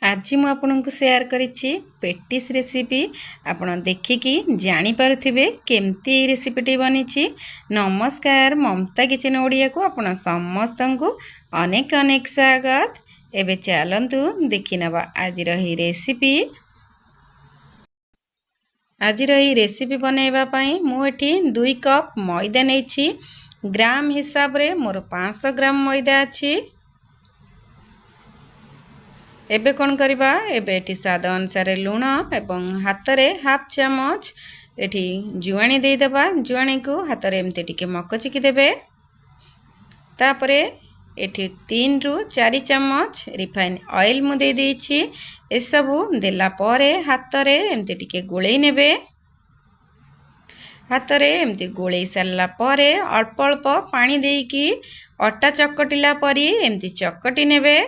आज मु आपनको share करिछि patties recipe. आपण देखिकी जानी पारुथिबे केमती रेसिपीटी बनिछि। नमस्कार, ममता किचन ओडिया को आपण समस्तंकु अनेक अनेक स्वागत। एबे चलंतु देखि नबा आज रही रेसिपी। आज रही रेसिपी बनैबा पई मु एठी 2 कप मैदा नेछि। ग्राम हिसाब रे मोर 500 ग्राम मैदा अछि। एबे कौन करवा एबे एटी स्वाद अनुसार लुण एवं हाथ रे हाफ चामच एटी जुआणी दे देबा। जुआणी को हाथ रे एमती टिके मकचिकी देबे। तापरे एटी 3 रु 4 चम्मच रिफाइन ऑयल मु दे देछि। ए सबु देला परे हाथ रे एमती टिके गोळेई नेबे। हाथ रे एमती गोळेई सारला परे अल्प अल्प पानी देकी अटा चकटिला परी एमती चकटी नेबे।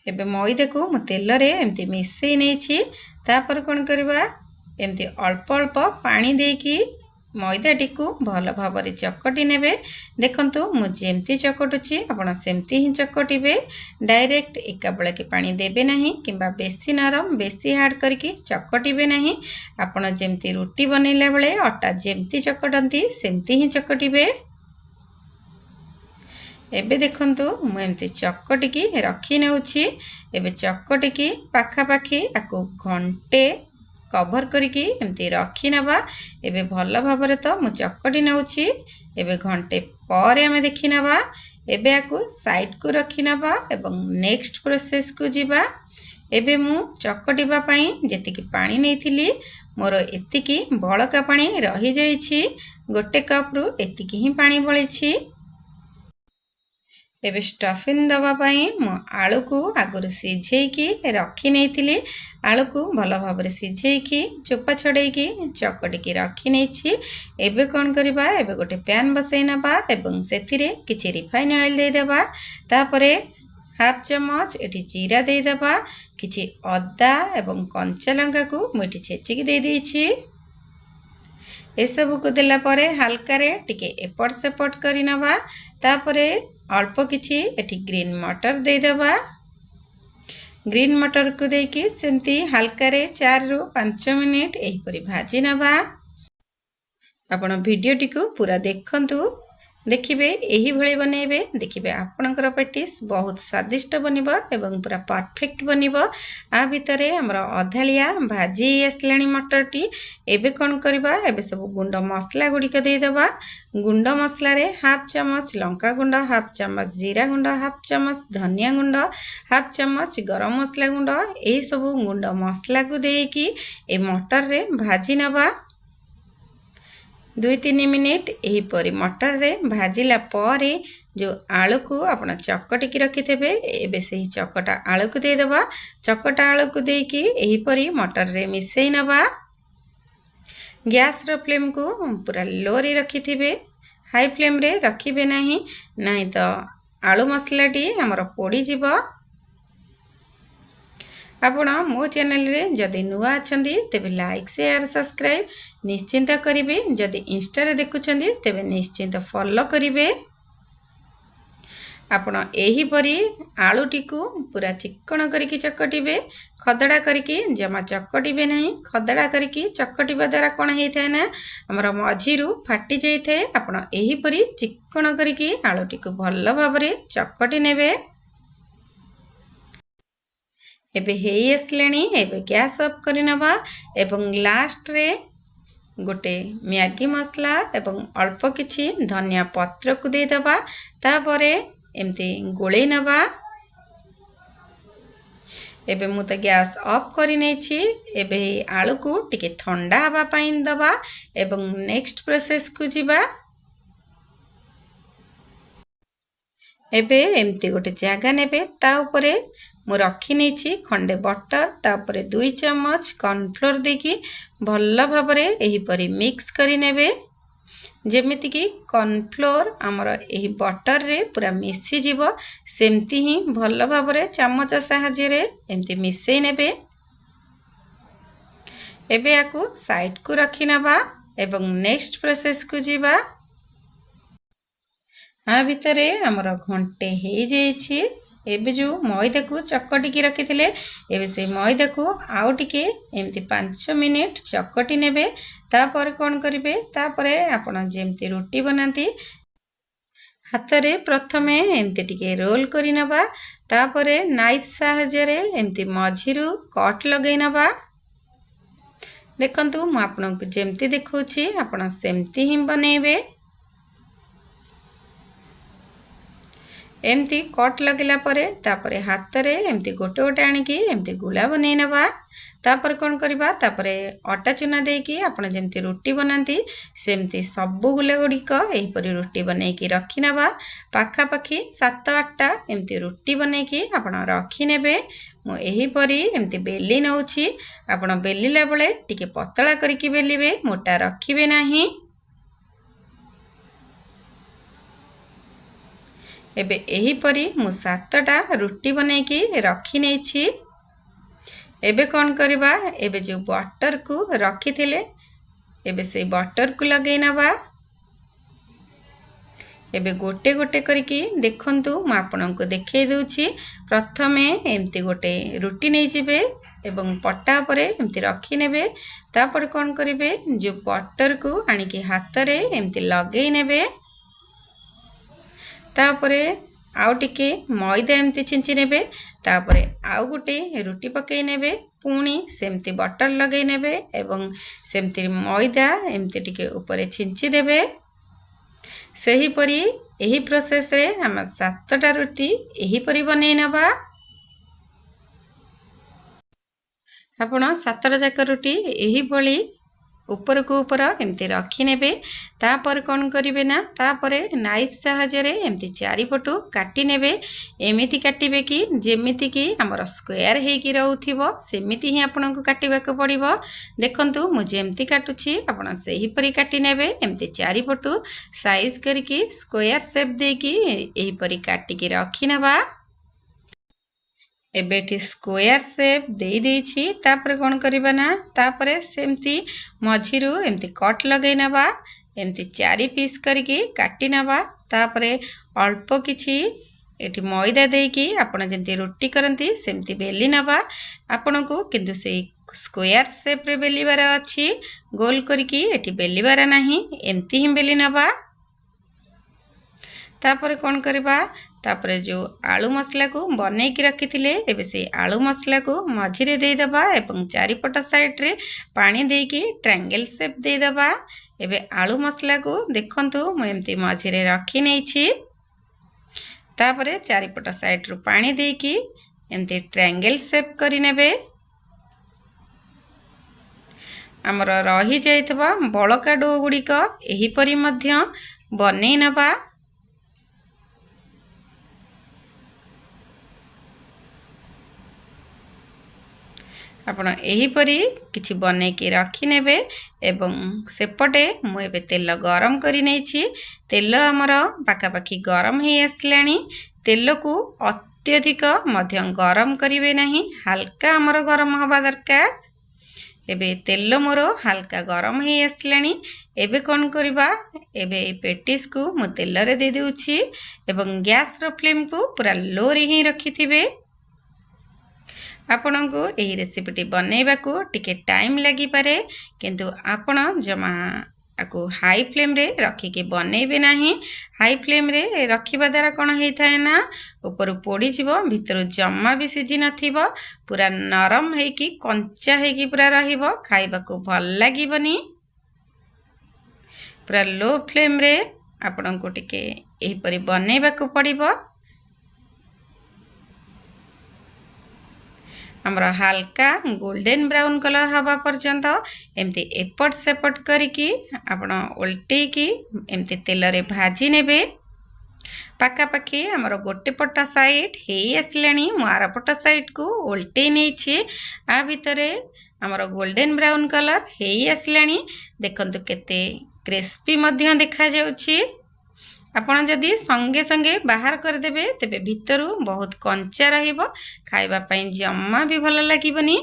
एबे मैदा को मु तेल रे एमती मिसई नेछि। तापर कोन करबा एमती अल्प अल्प पानी देकी मैदा टिकु भल भाबरे चकटी नेबे। देखंतु मु जेमती चकटुछि आपण सेमती ही चकटिबे। डायरेक्ट एका बेले के पानी देबे नाही किबा बेसी नरम बेसी हार्ड करके चकटिबे नाही। आपण जेमती रोटी बनैला बेले अटा जेमती चकटंती सेमती ही चकटिबे। एबे देखंतु मु एमती चकटिकी रखी नेउछि। एबे चकटिकी पाखा पाखी आको घंटे कवर करिकी एमती रखी नबा। एबे भल भाबरे तो मु चकटी नेउछि। एबे घंटे परे हमें देखि नबा। एबे आको साइड को रखी नबा एवं नेक्स्ट प्रोसेस को जिबा। एबे मु चकटिबा पई जेतिकी पानी नेइथिली मोर एतिकी बळका पानी रही जाईछि। गोटे कप रु एतिकी ही पानी बळिछि। एबे स्टफिंग दबा पई मु आलू को आगुर सिझेकी रखी नेइथिली। आलू को भल भाबरे सिझेकी चोपा छडेकी चकटिकी रखी नेछि। एबे कोन करबा एबे गोटे पैन बसै नबा एवं सेथिरे किछि रिफाइन ऑयल दे देबा। तापरे हाफ चम्मच एठी जीरा दे देबा। किछि अदा एवं कंचा लंका को मुठी छेचिकी दे देछि। ए सब को देला परे हल्का रे टिके एपट सेपट करि नबा। तापरे अल्प किछि एठी ग्रीन मटर दे देबा। ग्रीन मटर को देकी सेमती हल्का रे 4 रु 5 मिनिट एही परि भाजी नबा। आपण वीडियो टिको पूरा देखंतु। देखिबे एही भଳି बनेबे। देखिबे आपनकर पेटिस बहुत स्वादिष्ट बनिबो एवं पूरा परफेक्ट बनिबो। आ भितरे हमरा अधालिया भाजी आसलानी मटर टी। एबे कोन करबा एबे सब गुंड मसला गुडी के दे देबा। गुंड मसला रे हाफ चम्मच लंका गुंड, हाफ चम्मच जीरा गुंड, हाफ चम्मच धनिया गुंड, हाफ चम्मच गरम मसला गुंड ए सब गुंड मसला को देकी ए मटर रे भाजी नबा। 2-3 मिनिट एही परी मटर रे भाजिला परे जो आलू को आपण चकटिकी रखिथेबे एबे सही चकटा आलू को दे देबा। चकटा आलू को देकी एही परी मटर रे मिसई नबा। गैस रो फ्लेम को पूरा लो रे रखिथिबे। हाई फ्लेम रे रखिबे नाही, नाही तो आलू मसलाटी हमर पोड़ी जिवो। आपण मो चैनल रे जदि नुआ अछंदी तेबे लाइक शेयर सब्सक्राइब निश्चिंत करिवे। जदि इंस्टा रे देखुछंदी तेबे निश्चिंत फॉलो करिवे। आपण एही परी आलूटी को पूरा चिकन करिकी चकटिबे। खदड़ा करिकी जमा चकटिबे नाही। खदड़ा करिकी चकटिबा द्वारा कोन हेइथाय ना हमर मझिरु फाटी जाइथाय। आपण एही परी चिकन करिकी आलूटी को भल भाबरे चकटि नेबे। एबे हेई असलेनी। एबे गैस ऑफ करि नबा एवं लास्ट रे गोटे मैगी मसला एवं अल्प किछि धनिया पत्र को दे दबा। तापरे एमती गोळेई नबा। एबे मु त गैस ऑफ करि नेछि। एबे आलू को टिके ठंडा हवा पाइन दबा एवं नेक्स्ट प्रोसेस को जिबा। एबे एमती गोटे जागा नेबे। ता ऊपरे मु रखी नेछि खंडे बटर। तापरे 2 चम्मच कॉर्नफ्लोर देकी भल भाबरे एही परी मिक्स करि नेबे। जेमिति कि कॉर्नफ्लोर हमर एही बटर रे पूरा मिसी जिवो सेमती ही भल भाबरे चम्मच सहाय्य रे एमती मिसई नेबे। एबे आकु साइड को रखि नबा एवं नेक्स्ट प्रोसेस को जिबा। आ भितरे हमर घंटे हे जाइछि। एबे जो मैदा को चकटिकी रखिथिले एबे से मैदा को आउ टिके एमती 5 मिनिट चकटी नेबे। तापर कौन करिवे तापरे आपण जेमती रोटी बनाती हाथ रे प्रथमे एमती टिके रोल करि नबा। तापरे नाइफ साहाय्य एमती मझिरु कट लगै नबा। देखंतु मु आपनक जेमती देखौछि आपण सेमती ही बनेबे। एमती कट लगला परे तापरे हाथ रे एमती गोटे गोटे आनिकी एमती गुला बनै नबा। तापर कौन करिबा तापरे अटा चूना देकी आपण जेमती रोटी बनाती सेमती सबु गुला गुड़िक एहीपरी रोटी बनैकी रखी नबा। पाखा पाखी 7-8टा एमती रोटी बनैकी आपण रखी नेबे। मु एहीपरी एमती बेली नउछि। आपण बेलिला बेले टिके पतला करिकी बेलिबे, मोटा रखिबे नाही। एबे एहीपरी मु 7टा रोटी बनैकी रखी नेछि। एबे कौन करिबा एबे जो बटर को रखी थिले एबे से बटर को लगै नबा। एबे गोटे गोटे करिकी देखंतु मु आपनक देखै दउछि। प्रथमे एमती गोटे रोटी नै जिबे एवं पट्टा परे एमती रखी नेबे। तापर कौन करिवे जो बटर को आनिकी हाथ रे एमती लगै नेबे। तापरे आउ टिके मैदा एमती छिंची नेबे। तापरे आउ गोटे रोटी पकई नेबे, पुणी सेमती बटर लगै नेबे एवं सेमती मैदा एमती टिके ऊपर छिंची देबे। सही परी एही प्रोसेस रे हम 7टा रोटी एही परी बनै नबा। आपण 7टा जाक रोटी एही पली ऊपर को ऊपर एमती रखी नेबे। तापर कौन करिवे ना तापरे नाइफ साहाय्य एमती चारिपटू काटी नेबे। एमिति काटिबे कि जेमिति कि हमर स्क्वायर हेकी रहउथिबो सेमिति ही आपनको काटिबाक पड़िबो। देखंतु मु जेमती काटुछि आपण सेही परी काटी नेबे। एमती चारिपटू साइज करके स्क्वायर शेप देकी एही परी काटिकी रखी नबा। एबेठी स्क्वायर शेप दे देछि। तापर कौन करिबा ना तापरे सेमती मझिरु एमती कट लगै नबा। एमती 4 पीस करके काटी नबा। तापरे अल्प किछि एठी मैदा देकी आपण जेंती रोटी करंती सेमती बेली नबा। आपनको किंतु से स्क्वायर शेप रे बेलिबार अछि, गोल करके एठी बेलिबार नाही, एमती ही बेली नबा। तापर कौन करिबा तापर जो आलू मसला को बनै की रखी थिले एबे से आलू मसला को मझिरे दे दबा एवं चारिपट साइड रे पानी देकी ट्रायंगल शेप दे दबा। एबे आलू मसला को देखंतु म एमती मझिरे रखी नेछि। तापरे चारिपट साइड रो पानी देकी एमती ट्रायंगल शेप करि नेबे। हमर रही जाइतबा बळका डो गुड़िक एही परी मध्य बनै नबा। आपण एही परी किछि बनै के रखी नेबे एवं सेपटे मु एबे तेल गरम करि नेछि। तेल हमर पाका पाखी गरम हे आसलानी। तेल को अत्यधिक मध्य गरम करिवे नाही, हल्का हमर गरम हवा दरकार। एबे तेल मोर हल्का गरम हे आसलानी। एबे कोन करिबा एबे पेटिस को मु तेल रे दे देउछि एवं गैस रो फ्लेम को पूरा लो रे ही रखिथिबे। आपनको एही रेसिपीटी बनैबा को टिके टाइम लगी पारे, किंतु आपण जमा आको हाई फ्लेम रे रखी के बनैबे नाही। हाई फ्लेम रे रखिबा द्वारा कोन हेइथाय ना ऊपर पोड़ी जीवो, भीतर जम्मा भी सिझी नथिबो, पूरा नरम हेकी कंचा हेकी पूरा रहिबो, खाइबा को भल लागिबनी। पूरा लो फ्लेम रे आपनको टिके एही परी बनैबा को पड़िबो। हमरा हल्का गोल्डन ब्राउन कलर हवा पर्यंत एमती एपट सेपट करिकी आपण उल्टे की एमती तेल रे भाजी नेबे। पाका पाखी हमर गोटे पट साइड हे आसलानी। मु आर पट साइड को उल्टे नेछि। आ भितरे हमर गोल्डन ब्राउन कलर हे आसलानी। देखंतु केते क्रिस्पी मध्य देखा जाउछि। आपण जदि संगे संगे बाहर कर देबे तेबे भितरु बहुत कंचा रहिबो, खाइबा पई जम्मा भी भल लागिबनी।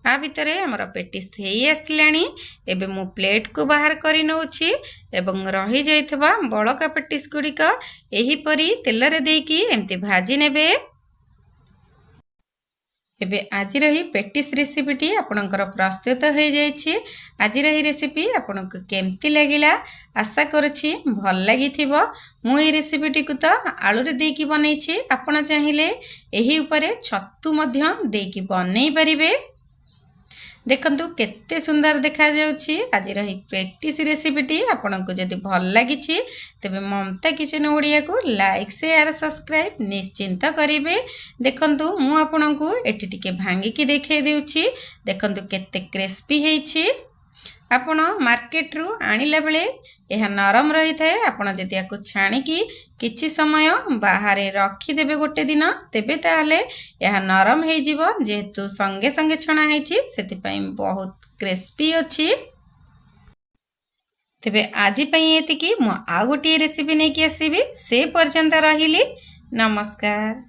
आ भितरे हमर पेटिस हे आसलानी। एबे मु प्लेट को बाहर करि नउछि एवं रही जाइथबा बळका पेटिस गुड़िक एही परी तेल रे देकी एमती भाजी नेबे। एबे आजिर ही पेटिस रेसिपीटी आपणकर प्रस्तुत हो जाइए। आजिर ही रेसिपी आपको केमती लगिला आशा करुछि भल लगी। मु ये रेसिपीटी को तो आलू रे देकी बनैछि, आपण चाहिए एही उपरे छतु मध्य देकी बनै परिबे। देखंतु केते सुंदर देखा जाउछि। आजिर ही पेटिस रेसिपीटी आपनको जदि भल लागिछि तेबे ममता किचन ओडिया को लाइक शेयर सब्सक्राइब निश्चिंत करिवे। देखंतु मु आपनको एठी टिके भांगी की देखे देउछि। देखंतु केते क्रिस्पी हेछि। आपण मार्केट रु आनिला बेले यह नरम रही थाए। आपण जदि याको छाणी की किछि समय बाहर रखी देबे गोटे दिन, तेबे ताले यह नरम हे जिवो। जेहेतु संगे संगे छणा हेछि सेति पई बहुत क्रिस्पी अछि। तेबे आजि पई एतिकी मु आ गोटे रेसिपी नै कि आसीबी। से पर्यंत रहिली, नमस्कार।